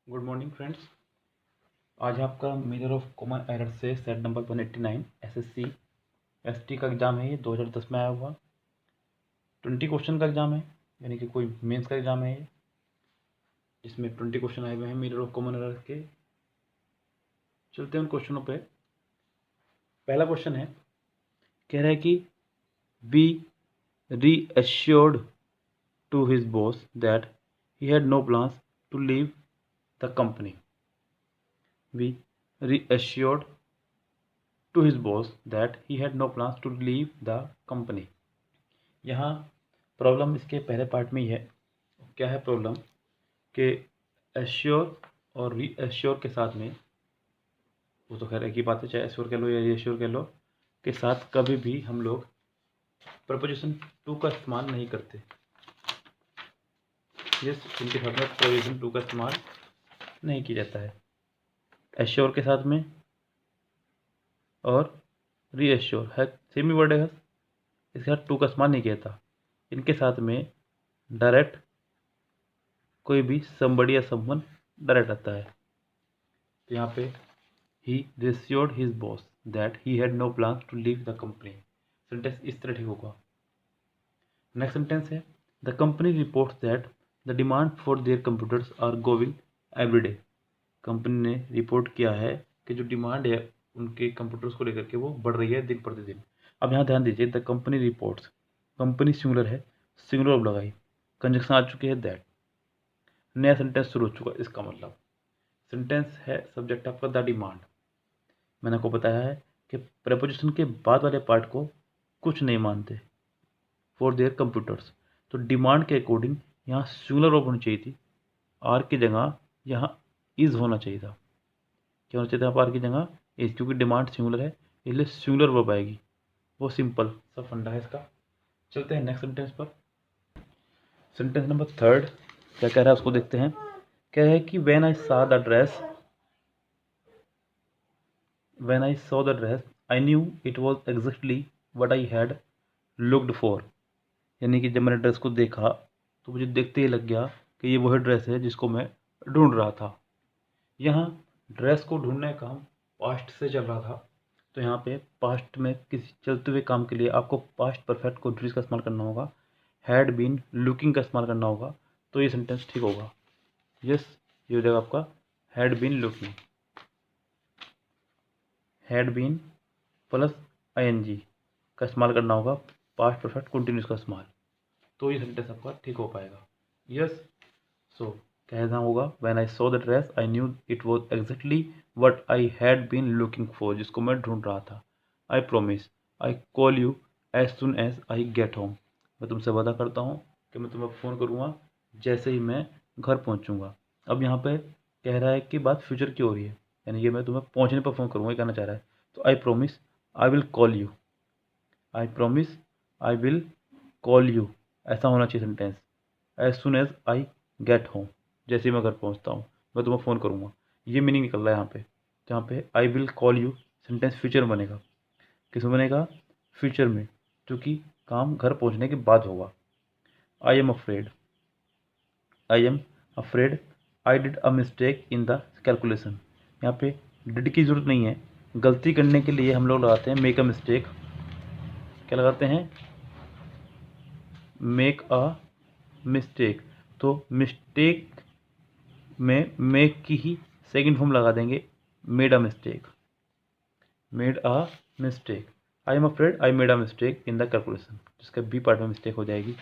Good morning friends. आज आपका measure of common error से सेट नंबर 189 एसएससी एसटी का एग्ज़ाम है। ये 2010 में आया हुआ 20 क्वेश्चन का एग्ज़ाम है, यानी कि कोई मेंस का एग्ज़ाम है ये, जिसमें 20 क्वेश्चन आए हुए हैं मेजर ऑफ कॉमन एरर के। चलते हैं उन क्वेश्चनों पे। पहला क्वेश्चन है, कह रहा है कि be reassured to his boss that he had no plans to leave the company. Be reassured to his boss that he had no plans to leave the company। यहाँ प्रॉब्लम इसके पहले पार्ट में ही है। क्या है प्रॉब्लम कि assure और री एश्योर के साथ में, वो तो खैर एक ही बात है, चाहे एश्योर कह लो या री एश्योर कह लो, के साथ कभी भी हम लोग प्रपोजिशन टू का इस्तेमाल नहीं करते। यस, इनके साथ में प्रपोजिशन टू का इस्तेमाल नहीं किया जाता है। एश्योर के साथ में और री एश्योर है, सेम ही वर्ड है, इसके साथ टू का इस्तेमाल नहीं किया जाता। इनके साथ में डायरेक्ट कोई भी समबडी या समवन डायरेक्ट आता है। तो यहाँ पे ही reassured his boss that he had no plans to leave the company. Sentence इस तरह ठीक होगा। नेक्स्ट सेंटेंस है, the company reports that the demand for their computers are going every day. Company ने रिपोर्ट किया है कि जो डिमांड है उनके कंप्यूटर्स को लेकर के वो बढ़ रही है दिन प्रतिदिन। अब यहाँ ध्यान दीजिए, the company reports, company singular है, सिंगुलर वर्ब लगाई, कंजक्शन आ चुकी है दैट, नया सेंटेंस शुरू हो चुका। इसका मतलब सेंटेंस है सब्जेक्ट आपका द डिमांड। मैंने आपको बताया है कि प्रेपोजिशन के बाद वाले पार्ट को कुछ नहीं मानते फॉर देयर कंप्यूटर्स। तो डिमांड के अकॉर्डिंग यहाँ सिंगुलर वर्ब होनी चाहिए थी, आर की जगह यहाँ इज होना चाहिए था। क्या होना चाहिए था आर की जगह इज, क्योंकि डिमांड सिंगुलर है इसलिए सिंगुलर वर्ब आएगी। वो सिंपल सा फंडा है इसका। चलते हैं नेक्स्ट सेंटेंस पर। सेंटेंस नंबर थर्ड क्या कह रहा है उसको देखते हैं। कह रहा है कि when I saw the dress, when I saw the dress, I knew it was exactly what I had looked for। यानी कि जब मैंने ड्रेस को देखा तो मुझे देखते ही लग गया कि ये वही ड्रेस है जिसको मैं ढूंढ रहा था। यहाँ ड्रेस को ढूंढने का काम पास्ट से चल रहा था, तो यहाँ पे पास्ट में किसी चलते हुए काम के लिए आपको पास्ट परफेक्ट कंटीन्यूअस का इस्तेमाल करना होगा, हैड बीन लुकिंग का इस्तेमाल करना होगा, तो ये सेंटेंस ठीक होगा। यस, ये हो जाएगा आपका had been looking, had been plus ING का इस्तेमाल करना होगा, पास्ट परफेक्ट कंटिन्यूस का इस्तेमाल, तो ये सेंटेंस आपका ठीक हो पाएगा। यस, सो कहना होगा when I saw the dress I knew it was exactly what I had been looking for, जिसको मैं ढूंढ रहा था। I promise I call you as soon as I get home. मैं तुमसे वादा करता हूँ कि मैं तुम्हें फ़ोन करूँगा जैसे ही मैं घर पहुँचूँगा। अब यहाँ पे कह रहा है कि बात फ्यूचर की हो रही है, यानी कि मैं तुम्हें पहुँचने पर फ़ोन करूँगा, ये कहना चाह रहा है। तो I promise I will call you, I promise I will call you, ऐसा होना चाहिए sentence. As soon as I get home, जैसे ही मैं घर पहुंचता हूँ मैं तुम्हें फ़ोन करूँगा, ये मीनिंग निकल रहा है यहाँ पे। जहाँ पे आई will call you sentence future में बनेगा। किस में बनेगा? फ्यूचर में, क्योंकि काम घर पहुँचने के बाद होगा। I am afraid, I am afraid I did a mistake in the calculation. यहाँ पे डिड की ज़रूरत नहीं है, गलती करने के लिए हम लोग लगाते हैं मेक अ मिस्टेक। क्या लगाते हैं? Make a mistake. तो मिस्टेक में मेक की ही सेकंड फॉर्म लगा देंगे, made a mistake, made a mistake. I am afraid I made a mistake in the calculation, जिसका बी पार्ट में मिस्टेक हो जाएगी।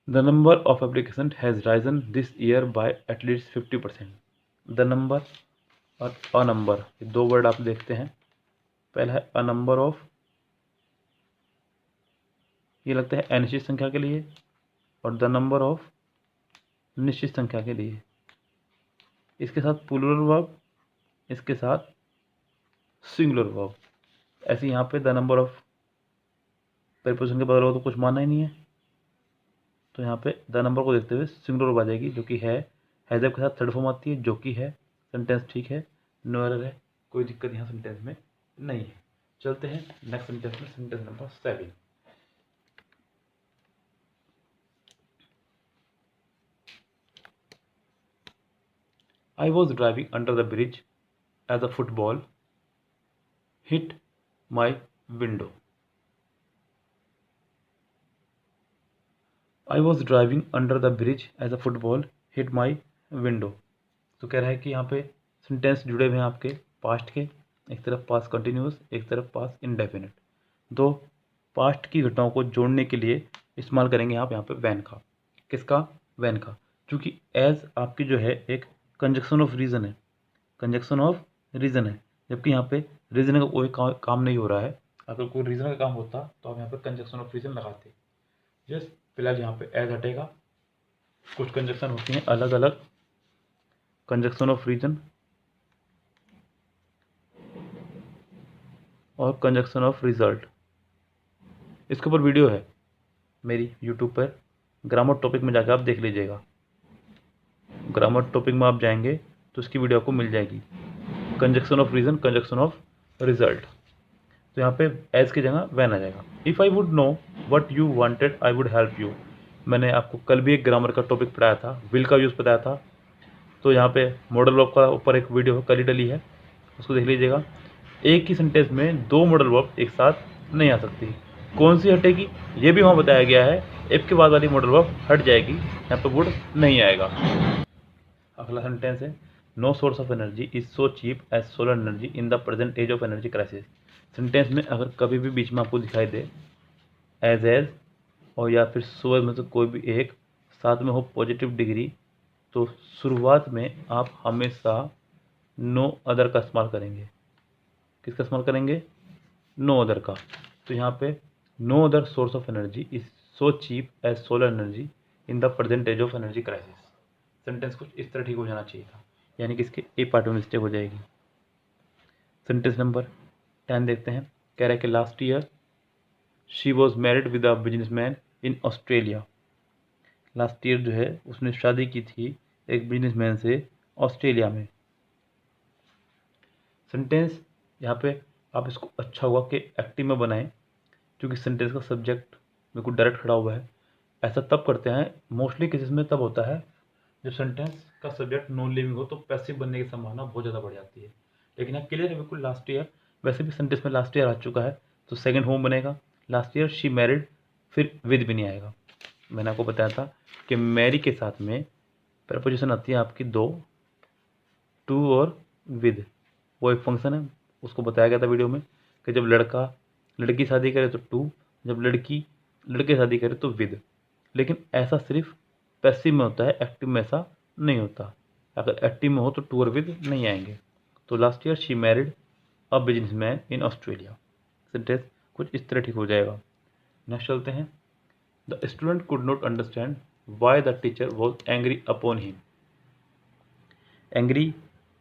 The number of application has Ryzen this year by at least 50%। The number और a number, ये दो word आप देखते हैं। पहला है अ नंबर ऑफ, ये लगता है अनिश्चित संख्या के लिए, और द नंबर ऑफ निश्चित संख्या के लिए। इसके साथ प्लूरल वर्ब, इसके साथ सिंगुलर वर्ब। ऐसे यहाँ पे द नंबर ऑफ प्रीपोजिशन के बदल हो तो कुछ मानना ही नहीं है, तो यहाँ पे द नंबर को देखते हुए सिंगुलर वर्ब आ जाएगी, जो कि है। हैज़ के साथ थर्ड फॉर्म आती है, जो कि है। सेंटेंस ठीक है, नो एरर है, कोई दिक्कत यहाँ सेंटेंस में नहीं है। चलते हैं नेक्स्ट सेंटेंस में, sentence number 7। I was driving under the bridge as a football hit my window. I was driving under the bridge as a football hit my window. तो कह रहा है कि यहाँ पे सेंटेंस जुड़े हुए हैं आपके पास्ट के, एक तरफ पास्ट कंटिन्यूस, एक तरफ पास्ट इंडेफिनिट। दो पास्ट की घटनाओं को जोड़ने के लिए इस्तेमाल करेंगे आप यहाँ पे वैन का। किसका? वैन का। क्योंकि एज आपकी जो है एक कंजक्शन ऑफ रीज़न है, कंजक्शन ऑफ रीज़न है, जबकि यहाँ पे रीज़न का कोई काम नहीं हो रहा है। अगर कोई रीज़न का काम होता तो आप यहाँ पे कंजक्शन ऑफ रीज़न लगाते। जस्ट फिलहाल यहाँ पे एज हटेगा। कुछ कंजक्शन होती हैं अलग अलग, कंजक्शन ऑफ रीजन और कंजक्शन ऑफ रिजल्ट। इसके ऊपर वीडियो है मेरी यूट्यूब पर, ग्रामर टॉपिक में जाकर आप देख लीजिएगा। ग्रामर टॉपिक में आप जाएंगे तो इसकी वीडियो आपको मिल जाएगी, conjunction of reason, conjunction of result. तो यहाँ पे एज की जगह वैन आ जाएगा। If I would know what you wanted I would help you. मैंने आपको कल भी एक ग्रामर का टॉपिक पढ़ाया था, विल का यूज़ बताया था। तो यहाँ पे मॉडल वर्ब का ऊपर एक वीडियो कल ही डली है, उसको देख लीजिएगा। एक ही सेंटेंस में दो मॉडल वर्ब एक साथ नहीं आ सकती। कौन सी हटेगी ये भी वहाँ बताया गया है। इफ के बाद वाली मॉडल वर्ब हट जाएगी, यहाँ पे वुड नहीं आएगा। अगला सेंटेंस है, no source of energy is so cheap as solar energy in the present age of energy crisis. Sentence में अगर कभी भी बीच में आपको दिखाई दे एज और या फिर सो में से कोई भी एक साथ में हो पॉजिटिव डिग्री, तो शुरुआत में आप हमेशा नो अदर का इस्तेमाल करेंगे। किसका इस्तेमाल करेंगे? नो अदर का। तो यहाँ पे no other source of energy is so cheap as solar energy in the present age of energy crisis. Sentence कुछ इस तरह ठीक हो जाना चाहिए था, यानी कि इसके ए पार्ट में मिस्टेक हो जाएगी। सेंटेंस नंबर 10 देखते हैं। कह रहा है कि last year she was married with a businessman in Australia. Last year जो है उसने शादी की थी एक बिजनेसमैन से ऑस्ट्रेलिया में। सेंटेंस यहाँ पे आप इसको अच्छा हुआ कि एक्टिव में बनाएं, क्योंकि सेंटेंस का सब्जेक्ट बिल्कुल डायरेक्ट खड़ा हुआ है। ऐसा तब करते हैं, मोस्टली केसेस में तब होता है जब सेंटेंस का सब्जेक्ट नॉन लिविंग हो, तो पैसिव बनने की संभावना बहुत ज़्यादा बढ़ जाती है। लेकिन यहाँ क्लियर है बिल्कुल लास्ट ईयर, वैसे भी सेंटेंस में लास्ट ईयर आ चुका है तो सेकेंड होम बनेगा। लास्ट ईयर शी मैरिड, फिर विद भी नहीं आएगा। मैंने आपको बताया था कि मैरी के साथ में प्रपोजिशन आती है आपकी दो, टू और विद। वो एक फंक्शन है, उसको बताया गया था वीडियो में कि जब लड़का लड़की शादी करे तो टू, जब लड़की लड़के शादी करे तो विद। लेकिन ऐसा सिर्फ पैसिव में होता है, एक्टिव में ऐसा नहीं होता। अगर एक्टिव में हो तो टू और विद नहीं आएंगे। तो last year she married a businessman in Australia. Sentence कुछ इस तरह ठीक हो जाएगा। नेक्स्ट चलते हैं। The student could not understand why the teacher was angry upon him. Angry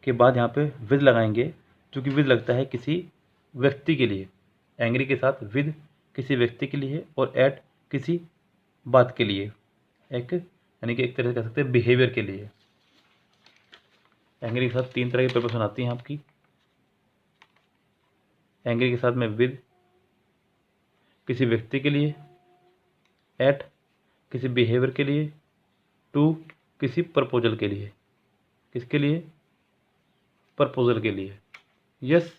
के बाद यहाँ पे विद लगाएंगे, क्योंकि विद लगता है किसी व्यक्ति के लिए। एंग्री के साथ विद किसी व्यक्ति के लिए और एट किसी बात के लिए, एक यानी कि एक तरह से कह सकते हैं बिहेवियर के लिए। एंग्री के साथ तीन तरह की प्रिपोजिशन आती हैं आपकी। एंग्री के साथ में विद किसी व्यक्ति के लिए, एट किसी बिहेवियर के लिए, टू किसी प्रपोजल के लिए। किसके लिए? प्रपोजल के लिए। यस,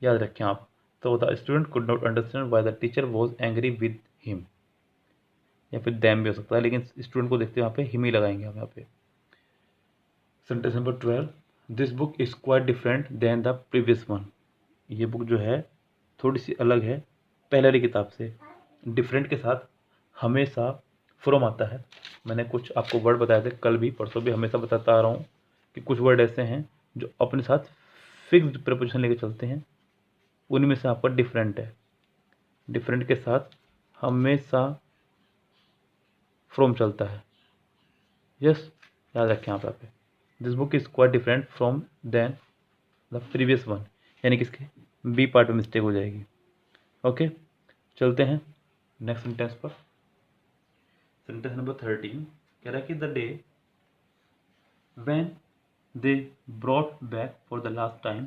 याद रखें आप। तो the student could not understand why the teacher was angry with him, या फिर दैम भी हो सकता है, लेकिन स्टूडेंट को देखते हुए यहाँ पे हिम ही लगाएंगे हम यहाँ पे। Sentence number 12, this book is quite different then the previous one. ये बुक जो है थोड़ी सी अलग है पहले वाली किताब से। डिफरेंट के साथ हमेशा फ्रॉम आता है। मैंने कुछ आपको वर्ड बताए थे कल भी, परसों भी, हमेशा बताता आ रहा हूँ कि कुछ वर्ड ऐसे हैं जो अपने साथ फिक्स्ड प्रपोजिशन लेके चलते हैं, उनमें से आपका डिफरेंट है। डिफरेंट के साथ हमेशा फ्रॉम चलता है। यस, याद रखें आप यहाँ पे। This book is quite different from then the previous one, यानी कि इसके बी पार्ट में मिस्टेक हो जाएगी। ओके, चलते हैं नेक्स्ट सेंटेंस पर। सेंटेंस नंबर 13 कह रहा है कि the day when they brought back for the last time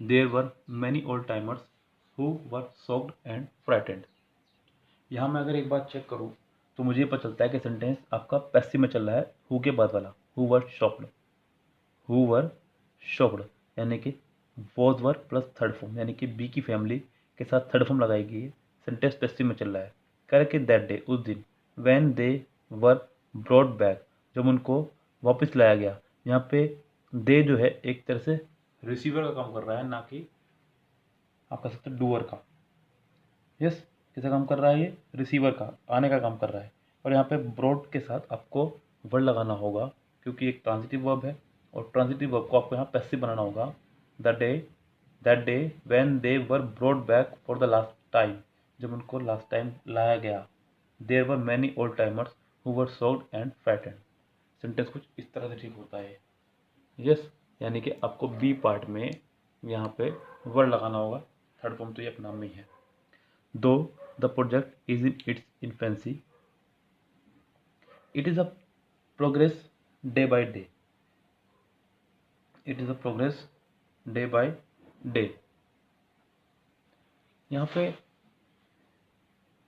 there were many old timers who were shocked and frightened. यहाँ मैं अगर एक बात चेक करूँ तो मुझे पता चलता है कि सेंटेंस आपका पैसिव में चल रहा है, हु के बाद वाला, who were shocked, who were shocked, यानी कि was were plus third form, यानी कि बी की फैमिली के साथ थर्ड फॉर्म लगाई गई है। सेंटेंस पैसिव में चल रहा है। कह रहा कि दैट डे, उस दिन, when they were brought back, जब उनको वापस लाया गया। यहाँ पे दे जो है एक तरह से रिसीवर का काम कर रहा है, ना कि आप कह सकते हैं डूअर का। यस, किसका काम कर रहा है ये? रिसीवर का, आने का काम कर रहा है। और यहाँ पे ब्रॉड के साथ आपको वर्ड लगाना होगा, क्योंकि एक ट्रांजिटिव वर्ब है और ट्रांजिटिव वर्ब को आपको यहाँ पैसिव बनाना होगा। That day when they were brought back for the last time, जब उनको लास्ट टाइम लाया गया। There were many old timers who were shocked and frightened. Sentence कुछ इस तरह से ठीक होता है। यस, यानी कि आपको बी पार्ट में यहाँ पे वर्ड लगाना होगा। थर्ड फॉर्म तो ये अपना में ही है। दो the project is in its infancy, it is a progress day by day, it is a progress day by day। यहाँ पे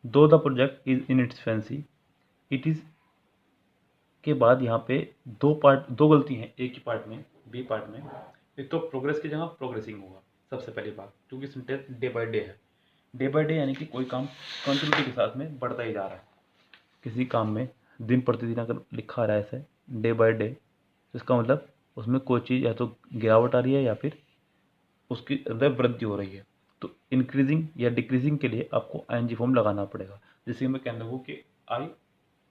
दो the project is in its fancy, it is के बाद यहाँ पे दो गलती हैं एक ही पार्ट में, बी पार्ट में। एक तो प्रोग्रेस की जगह प्रोग्रेसिंग होगा सबसे पहली बात, क्योंकि सेंटेंस डे बाय डे है। डे बाय डे यानी कि कोई काम कंटिन्यूटी के साथ में बढ़ता ही जा रहा है। किसी काम में दिन प्रतिदिन अगर लिखा रहा है ऐसे डे बाय डे, तो इसका मतलब उसमें कोई चीज़ या तो गिरावट आ रही है या फिर उसकी वृद्धि हो रही है। तो इंक्रीजिंग या डिक्रीजिंग के लिए आपको आईएनजी फॉर्म लगाना पड़ेगा। जैसे मैं कहना हूँ कि I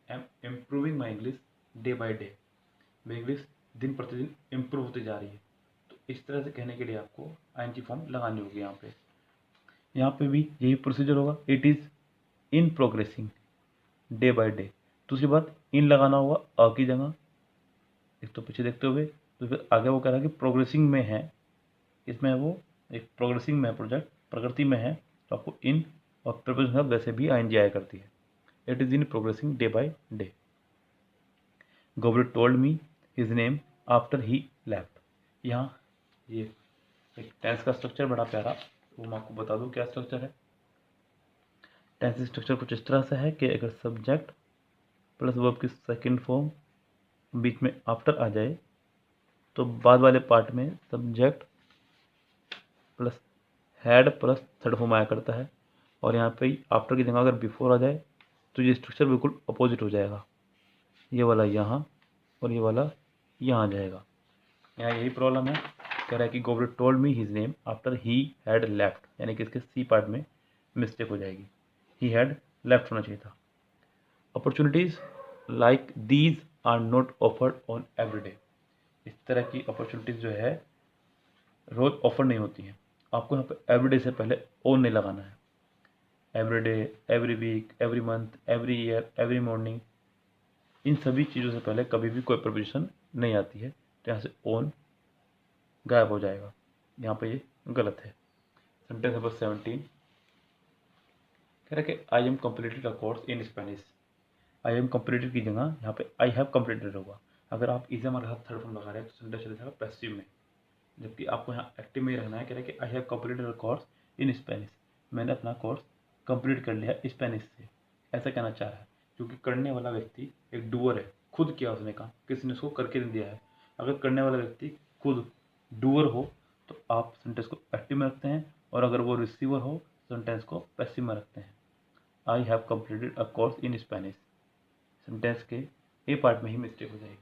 am improving my English day by day, मेरी इंग्लिश दिन प्रतिदिन इम्प्रूव होती जा रही है। तो इस तरह से कहने के लिए आपको आईएनजी फॉर्म लगानी होगी। यहाँ पे भी यही प्रोसीजर होगा। It is in progressing day by day. दूसरी बात, इन लगाना होगा अ की जगह, एक तो पीछे देखते हुए। तो फिर आगे वो कह रहा है कि प्रोग्रेसिंग में है, इसमें वो एक प्रोग्रेसिंग में है, प्रोजेक्ट प्रगति में है, तो आपको इन और प्रीपोजिशन वैसे भी आईएनजी आया करती है। It is in progressing day by day. Gobret told me his name after he left. यहाँ ये एक टेंस का स्ट्रक्चर बड़ा प्यारा, वो मैं आपको बता दूँ क्या स्ट्रक्चर है। टेंस स्ट्रक्चर कुछ इस तरह से है कि अगर सब्जेक्ट प्लस वर्ब की सेकंड फॉर्म बीच में आफ्टर आ जाए, तो बाद वाले पार्ट में subject plus had plus third form आया करता है। और यहाँ पे आफ्टर की जगह अगर बिफोर आ जाए तो ये स्ट्रक्चर बिल्कुल अपोजिट हो जाएगा। ये वाला यहाँ और ये वाला यहाँ आ जाएगा। यहाँ यही प्रॉब्लम है। कह रहा है कि Gobret told me his name after he had left, यानी कि इसके सी पार्ट में मिस्टेक हो जाएगी, ही हैड लेफ्ट होना चाहिए था। Opportunities like these are not offered on every day. इस तरह की अपॉर्चुनिटीज जो है रोज ऑफर नहीं होती हैं। आपको यहाँ पे एवरी डे से पहले ऑन नहीं लगाना है। Every day, every week, every month, every year, every morning, इन सभी चीज़ों से पहले कभी भी कोई प्रपोजिशन नहीं आती है, तो यहाँ से ऑन गायब हो जाएगा। यहाँ पे ये गलत है। सेंटेंस नंबर 17 कह रहा है कि I am completed a course in Spanish. I am completed की जगह यहाँ पे आई हैव कम्प्लीटेड होगा। अगर आप इसे हमारे साथ थर्ड फॉर्म लगा रहे हैं तो सेंटेंस चले जाएगा पैसिव में, जबकि आपको यहाँ एक्टिव में ही रहना है। कह रहा है कि I have completed a course in Spanish, मैंने अपना कोर्स कंप्लीट कर लिया स्पेनिश से, ऐसा कहना चाह रहा है। क्योंकि करने वाला व्यक्ति एक डूअर है, खुद किया उसने काम, किसी ने उसको करके नहीं दिया है। अगर करने वाला व्यक्ति खुद डूअर हो तो आप सेंटेंस को एक्टिव में रखते हैं, और अगर वो रिसीवर हो सेंटेंस को पैसिव में रखते हैं। I have completed a course in Spanish, sentence के ए पार्ट में ही मिस्टेक हो जाएगी।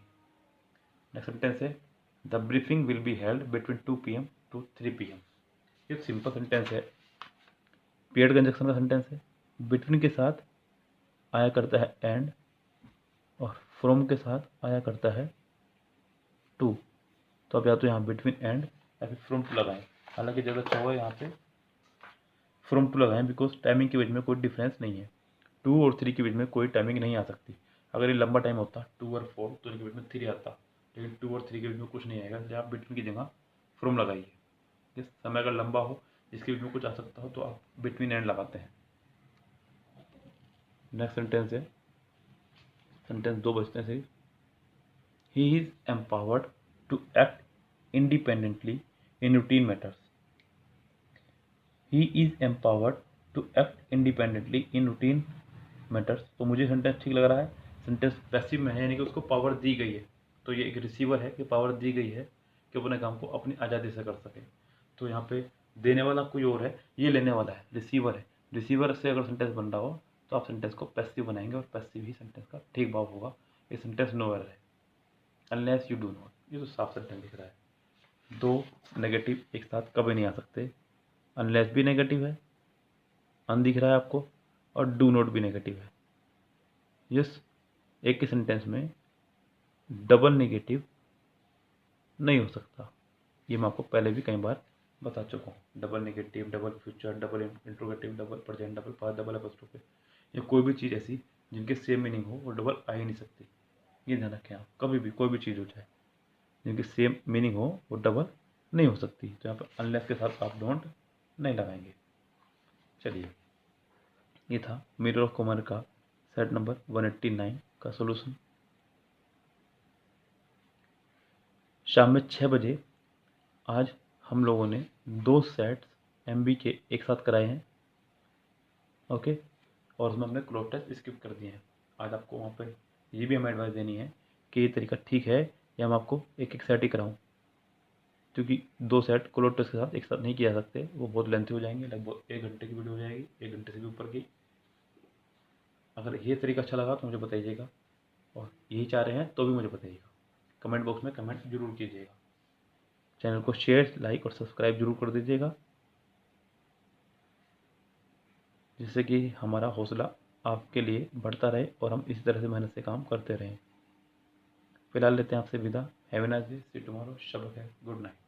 नेक्स्ट सेंटेंस है the briefing will be held between 2 PM to 3 PM। ये सिंपल सेंटेंस है, पीरियड कंजक्शन का सेंटेंस है। बिटवीन के साथ आया करता है एंड, और फ्रॉम के साथ आया करता है टू। तो आप या तो यहाँ बिटवीन एंड या फिर फ्रॉम टू लगाएं। हालांकि ज़्यादा अच्छा होगा यहाँ पे फ्रॉम टू लगाएं, बिकॉज टाइमिंग के बीच में कोई डिफरेंस नहीं है। 2 और 3 के बीच में कोई टाइमिंग नहीं आ सकती। अगर ये लंबा टाइम होता 2 और 4 तो इनके बीच में 3 आता, लेकिन 2 और 3 के बीच में कुछ नहीं आएगा, इसलिए आप बिटवीन की जगह फ्रॉम लगाइए। जिस समय अगर लंबा हो जिसके बीच में कुछ आ सकता हो तो आप बिटवीन एंड लगाते हैं। नेक्स्ट सेंटेंस है, सेंटेंस 2 बचते हैं। He is empowered to act independently in routine matters. He is empowered to act independently in routine matters. तो मुझे सेंटेंस ठीक लग रहा है। सेंटेंस पैसिव में है, यानी कि उसको पावर दी गई है। तो ये एक रिसीवर है कि पावर दी गई है कि अपने काम को अपनी आज़ादी से कर सके। तो यहाँ पे देने वाला कोई और है, ये लेने वाला है, रिसीवर है। रिसीवर से अगर सेंटेंस बन रहा हो तो आप सेंटेंस को पैसिव बनाएंगे और पैसिव ही सेंटेंस का ठीक भाव होगा। ये सेंटेंस नो एरर है, अनलेस यू डू नॉट। ये तो साफ सेंटेंस दिख रहा है। दो नेगेटिव एक साथ कभी नहीं आ सकते। अनलेस भी नेगेटिव है, अन दिख रहा है आपको, और डू नॉट भी नेगेटिव है। यस, एक ही सेंटेंस में डबल नेगेटिव नहीं हो सकता। ये मैं आपको पहले भी कई बार बता चुका हूँ। Double negative, double future, double interrogative, double present, double past, double apostrophe, या कोई भी चीज़ ऐसी जिनके सेम मीनिंग हो वो डबल आ ही नहीं सकती। ये ध्यान रखें आप, कभी भी कोई भी चीज़ हो जाए जिनकी सेम मीनिंग हो वो डबल नहीं हो सकती। तो यहाँ पर अनलेस के साथ आप डोंट नहीं लगाएंगे। चलिए, ये था मिरर ऑफ कॉमन का सेट नंबर 189 का सोल्यूशन। शाम में 6 बजे आज हम लोगों ने 2 सेट्स MB के एक साथ कराए हैं, ओके, और उसमें हमने क्लोज टेस्ट स्किप कर दिए हैं। आज आपको वहाँ पे ये भी हमें एडवाइस देनी है कि ये तरीका ठीक है या हम आपको एक एक सेट ही कराऊँ, क्योंकि 2 सेट क्लोज टेस्ट के साथ एक साथ नहीं किया जा सकते, वो बहुत लेंथी हो जाएंगे, लगभग 1 घंटे की वीडियो हो जाएगी, 1 घंटे से भी ऊपर की। अगर ये तरीका अच्छा लगा तो मुझे बताइएगा, और यही चाह रहे हैं तो भी मुझे बताइएगा। कमेंट बॉक्स में कमेंट जरूर कीजिएगा। चैनल को शेयर, लाइक और सब्सक्राइब जरूर कर दीजिएगा, जिससे कि हमारा हौसला आपके लिए बढ़ता रहे और हम इसी तरह से मेहनत से काम करते रहें। फिलहाल लेते हैं आपसे विदा। Have a nice day, see you tomorrow. शब है, गुड नाइट।